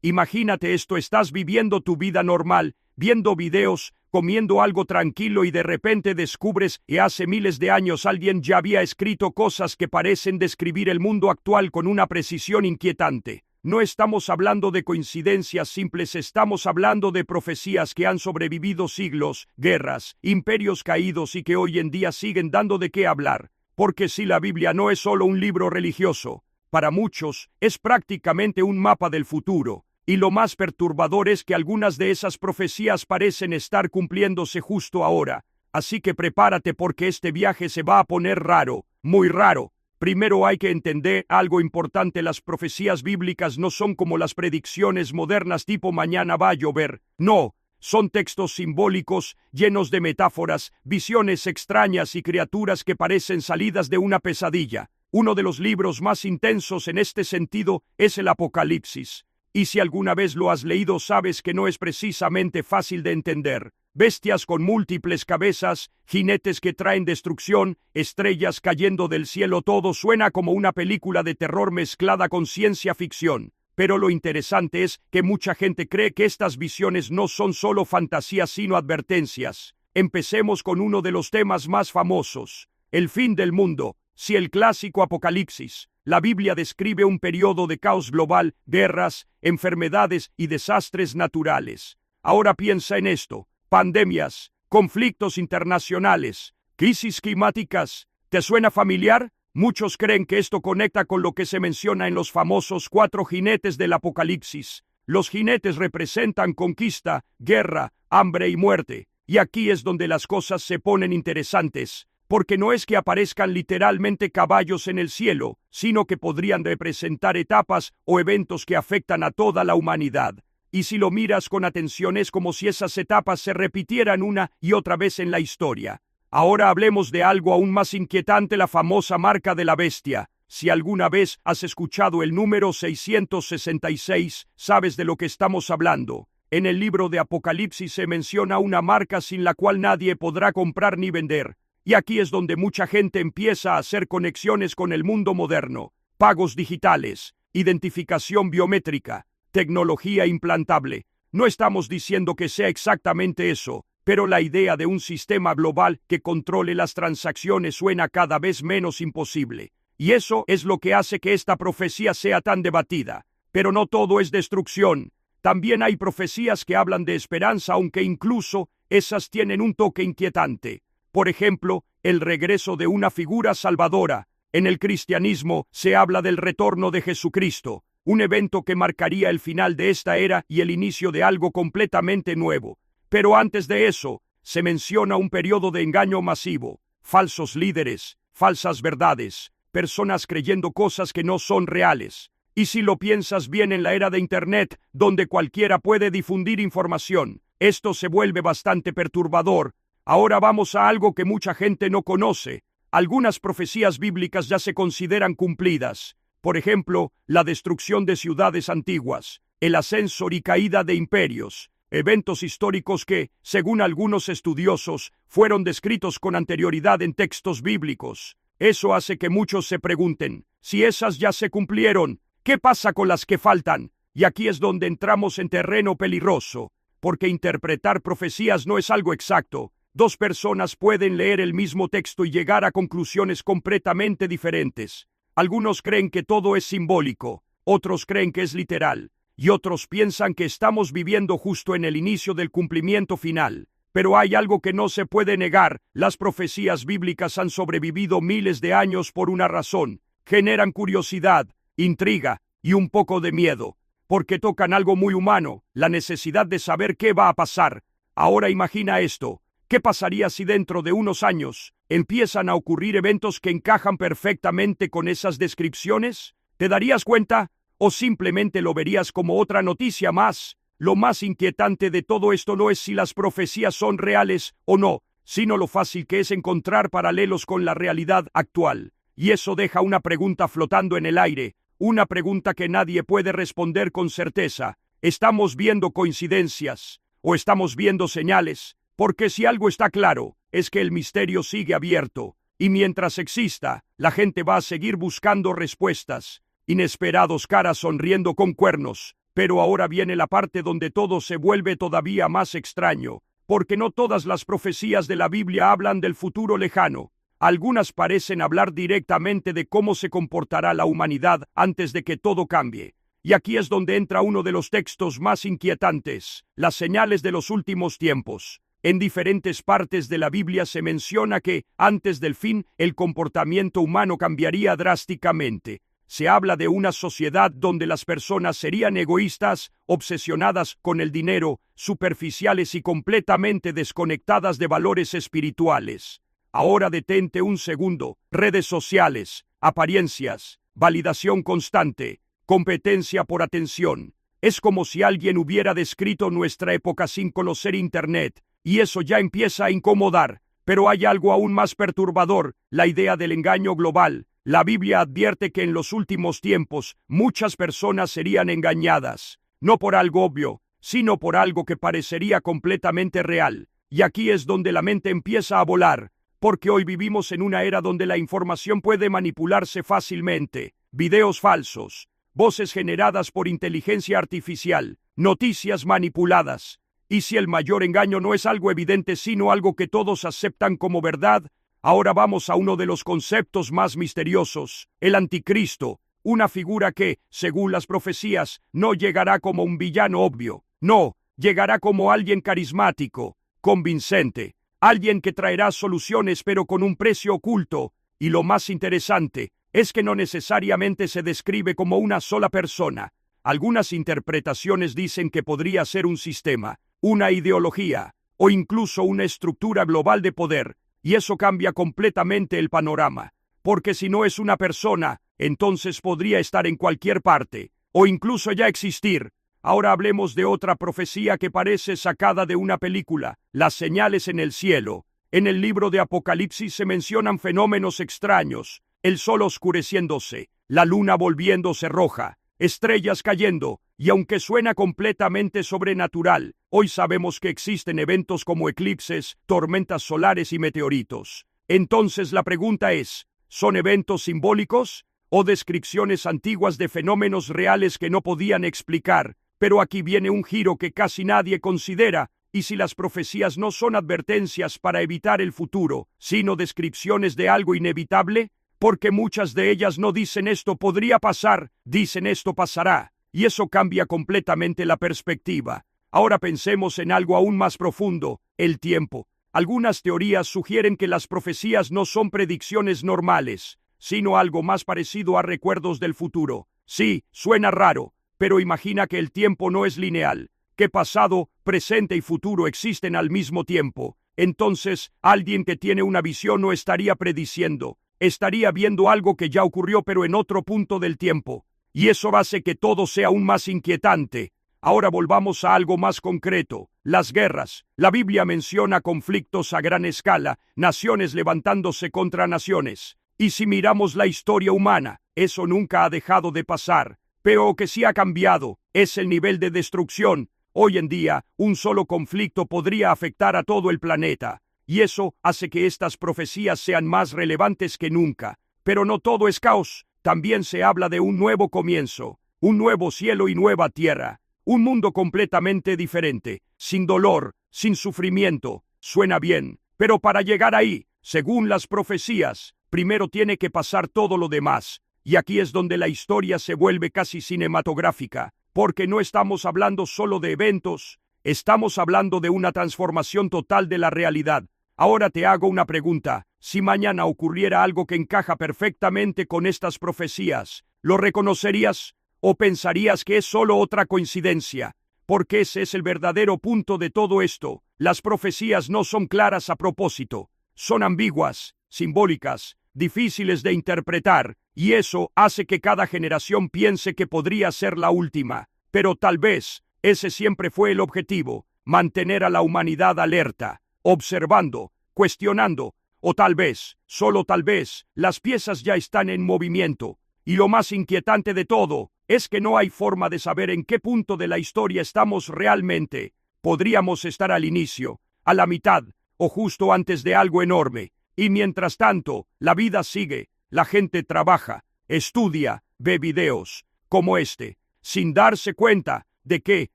Imagínate esto, estás viviendo tu vida normal, viendo videos, comiendo algo tranquilo y de repente descubres que hace miles de años alguien ya había escrito cosas que parecen describir el mundo actual con una precisión inquietante. No estamos hablando de coincidencias simples, estamos hablando de profecías que han sobrevivido siglos, guerras, imperios caídos y que hoy en día siguen dando de qué hablar. Porque si la Biblia no es solo un libro religioso, para muchos es prácticamente un mapa del futuro. Y lo más perturbador es que algunas de esas profecías parecen estar cumpliéndose justo ahora. Así que prepárate porque este viaje se va a poner raro, muy raro. Primero hay que entender algo importante: las profecías bíblicas no son como las predicciones modernas tipo mañana va a llover. No, son textos simbólicos, llenos de metáforas, visiones extrañas y criaturas que parecen salidas de una pesadilla. Uno de los libros más intensos en este sentido es el Apocalipsis. Y si alguna vez lo has leído sabes que no es precisamente fácil de entender. Bestias con múltiples cabezas, jinetes que traen destrucción, estrellas cayendo del cielo, todo suena como una película de terror mezclada con ciencia ficción. Pero lo interesante es que mucha gente cree que estas visiones no son solo fantasías sino advertencias. Empecemos con uno de los temas más famosos, el fin del mundo. Si el clásico Apocalipsis, la Biblia describe un periodo de caos global, guerras, enfermedades y desastres naturales. Ahora piensa en esto: pandemias, conflictos internacionales, crisis climáticas. ¿Te suena familiar? Muchos creen que esto conecta con lo que se menciona en los famosos 4 jinetes del Apocalipsis. Los jinetes representan conquista, guerra, hambre y muerte. Y aquí es donde las cosas se ponen interesantes. Porque no es que aparezcan literalmente caballos en el cielo, sino que podrían representar etapas o eventos que afectan a toda la humanidad. Y si lo miras con atención es como si esas etapas se repitieran una y otra vez en la historia. Ahora hablemos de algo aún más inquietante: la famosa marca de la bestia. Si alguna vez has escuchado el número 666, sabes de lo que estamos hablando. En el libro de Apocalipsis se menciona una marca sin la cual nadie podrá comprar ni vender. Y aquí es donde mucha gente empieza a hacer conexiones con el mundo moderno: pagos digitales, identificación biométrica, tecnología implantable. No estamos diciendo que sea exactamente eso, pero la idea de un sistema global que controle las transacciones suena cada vez menos imposible. Y eso es lo que hace que esta profecía sea tan debatida. Pero no todo es destrucción. También hay profecías que hablan de esperanza, aunque incluso esas tienen un toque inquietante. Por ejemplo, el regreso de una figura salvadora. En el cristianismo se habla del retorno de Jesucristo, un evento que marcaría el final de esta era y el inicio de algo completamente nuevo. Pero antes de eso, se menciona un periodo de engaño masivo, falsos líderes, falsas verdades, personas creyendo cosas que no son reales. Y si lo piensas bien, en la era de Internet, donde cualquiera puede difundir información, esto se vuelve bastante perturbador. Ahora vamos a algo que mucha gente no conoce. Algunas profecías bíblicas ya se consideran cumplidas. Por ejemplo, la destrucción de ciudades antiguas, el ascenso y caída de imperios, eventos históricos que, según algunos estudiosos, fueron descritos con anterioridad en textos bíblicos. Eso hace que muchos se pregunten: si esas ya se cumplieron, ¿qué pasa con las que faltan? Y aquí es donde entramos en terreno peligroso, porque interpretar profecías no es algo exacto. 2 personas pueden leer el mismo texto y llegar a conclusiones completamente diferentes. Algunos creen que todo es simbólico, otros creen que es literal, y otros piensan que estamos viviendo justo en el inicio del cumplimiento final. Pero hay algo que no se puede negar: las profecías bíblicas han sobrevivido miles de años por una razón. Generan curiosidad, intriga y un poco de miedo, porque tocan algo muy humano, la necesidad de saber qué va a pasar. Ahora imagina esto: ¿qué pasaría si dentro de unos años empiezan a ocurrir eventos que encajan perfectamente con esas descripciones? ¿Te darías cuenta? ¿O simplemente lo verías como otra noticia más? Lo más inquietante de todo esto no es si las profecías son reales o no, sino lo fácil que es encontrar paralelos con la realidad actual. Y eso deja una pregunta flotando en el aire, una pregunta que nadie puede responder con certeza. ¿Estamos viendo coincidencias o estamos viendo señales? Porque si algo está claro, es que el misterio sigue abierto, y mientras exista, la gente va a seguir buscando respuestas. Inesperados, caras sonriendo con cuernos, Pero ahora viene la parte donde todo se vuelve todavía más extraño, porque no todas las profecías de la Biblia hablan del futuro lejano. Algunas parecen hablar directamente de cómo se comportará la humanidad antes de que todo cambie. Y aquí es donde entra uno de los textos más inquietantes, las señales de los últimos tiempos. En diferentes partes de la Biblia se menciona que, antes del fin, el comportamiento humano cambiaría drásticamente. Se habla de una sociedad donde las personas serían egoístas, obsesionadas con el dinero, superficiales y completamente desconectadas de valores espirituales. Ahora detente un segundo. Redes sociales, apariencias, validación constante, competencia por atención. Es como si alguien hubiera descrito nuestra época sin conocer Internet, y eso ya empieza a incomodar. Pero hay algo aún más perturbador, la idea del engaño global. La Biblia advierte que en los últimos tiempos muchas personas serían engañadas, no por algo obvio, sino por algo que parecería completamente real. Y aquí es donde la mente empieza a volar, porque hoy vivimos en una era donde la información puede manipularse fácilmente. Videos falsos, voces generadas por inteligencia artificial, noticias manipuladas. Y si el mayor engaño no es algo evidente sino algo que todos aceptan como verdad, ahora vamos a uno de los conceptos más misteriosos, el anticristo, una figura que, según las profecías, no llegará como un villano obvio, no, llegará como alguien carismático, convincente, alguien que traerá soluciones pero con un precio oculto, y lo más interesante es que no necesariamente se describe como una sola persona. Algunas interpretaciones dicen que podría ser un sistema, una ideología, o incluso una estructura global de poder, y eso cambia completamente el panorama, porque si no es una persona, entonces podría estar en cualquier parte, o incluso ya existir. Ahora hablemos de otra profecía que parece sacada de una película, las señales en el cielo. En el libro de Apocalipsis se mencionan fenómenos extraños, el sol oscureciéndose, la luna volviéndose roja, estrellas cayendo, y aunque suena completamente sobrenatural, hoy sabemos que existen eventos como eclipses, tormentas solares y meteoritos. Entonces la pregunta es, ¿son eventos simbólicos o descripciones antiguas de fenómenos reales que no podían explicar? Pero aquí viene un giro que casi nadie considera, y si las profecías no son advertencias para evitar el futuro, sino descripciones de algo inevitable, porque muchas de ellas no dicen esto podría pasar, dicen esto pasará, y eso cambia completamente la perspectiva. Ahora pensemos en algo aún más profundo, el tiempo. Algunas teorías sugieren que las profecías no son predicciones normales, sino algo más parecido a recuerdos del futuro. Sí, suena raro, pero imagina que el tiempo no es lineal, que pasado, presente y futuro existen al mismo tiempo. Entonces, alguien que tiene una visión no estaría prediciendo, estaría viendo algo que ya ocurrió pero en otro punto del tiempo. Y eso hace que todo sea aún más inquietante. Ahora volvamos a algo más concreto, las guerras. La Biblia menciona conflictos a gran escala, naciones levantándose contra naciones. Y si miramos la historia humana, eso nunca ha dejado de pasar. Pero que sí ha cambiado, es el nivel de destrucción. Hoy en día, un solo conflicto podría afectar a todo el planeta. Y eso hace que estas profecías sean más relevantes que nunca. Pero no todo es caos, también se habla de un nuevo comienzo, un nuevo cielo y nueva tierra. Un mundo completamente diferente, sin dolor, sin sufrimiento. Suena bien, pero para llegar ahí, según las profecías, primero tiene que pasar todo lo demás. Y aquí es donde la historia se vuelve casi cinematográfica, porque no estamos hablando solo de eventos, estamos hablando de una transformación total de la realidad. Ahora te hago una pregunta, si mañana ocurriera algo que encaja perfectamente con estas profecías, ¿lo reconocerías? ¿O pensarías que es solo otra coincidencia? Porque ese es el verdadero punto de todo esto. Las profecías no son claras a propósito. Son ambiguas, simbólicas, difíciles de interpretar, y eso hace que cada generación piense que podría ser la última. Pero tal vez, ese siempre fue el objetivo, mantener a la humanidad alerta, observando, cuestionando, o tal vez, solo tal vez, las piezas ya están en movimiento. Y lo más inquietante de todo, es que no hay forma de saber en qué punto de la historia estamos realmente. Podríamos estar al inicio, a la mitad, o justo antes de algo enorme. Y mientras tanto, la vida sigue, la gente trabaja, estudia, ve videos, como este. sin darse cuenta de que,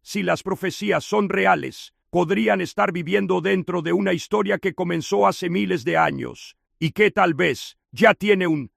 si las profecías son reales, podrían estar viviendo dentro de una historia que comenzó hace miles de años y que tal vez ya tiene un